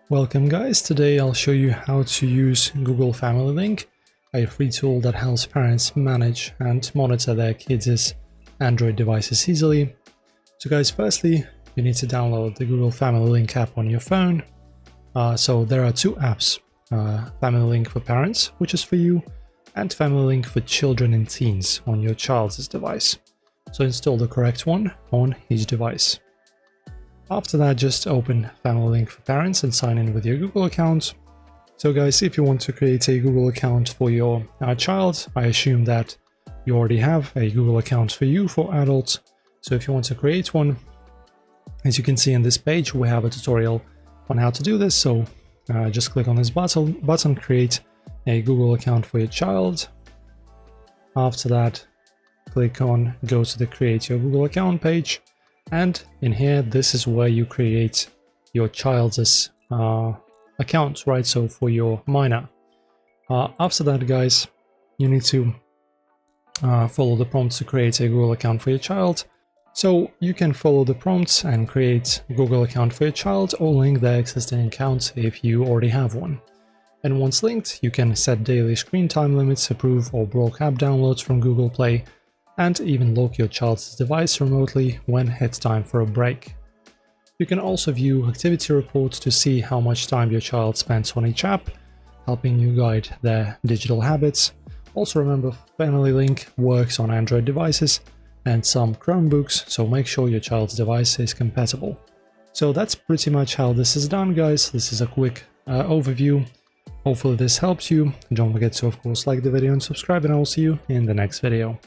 Welcome guys, today I'll show you how to use Google Family Link, a free tool that helps parents manage and monitor their kids' Android devices easily. So guys, firstly, you need to download the Google Family Link app on your phone. So there are two apps, Family Link for Parents, which is for you, and Family Link for Children and Teens on your child's device. So install the correct one on each device. After that, just open Family Link for Parents and sign in with your Google account. So guys, if you want to create a Google account for your child, I assume that you already have a Google account for you for adults. So if you want to create one, as you can see in this page, we have a tutorial on how to do this. So just click on this button, create a Google account for your child. After that, click on go to the create your Google account page. And in here, this is where you create your child's account, right? So for your minor. After that, guys, you need to follow the prompts to create a Google account for your child. So you can follow the prompts and create a Google account for your child or link their existing account if you already have one. And once linked, you can set daily screen time limits, approve or block app downloads from Google Play, and even lock your child's device remotely when it's time for a break. You can also view activity reports to see how much time your child spends on each app, helping you guide their digital habits. Also remember, Family Link works on Android devices and some Chromebooks, so make sure your child's device is compatible. So that's pretty much how this is done, guys. This is a quick overview. Hopefully this helps you. Don't forget to, of course, like the video and subscribe, and I will see you in the next video.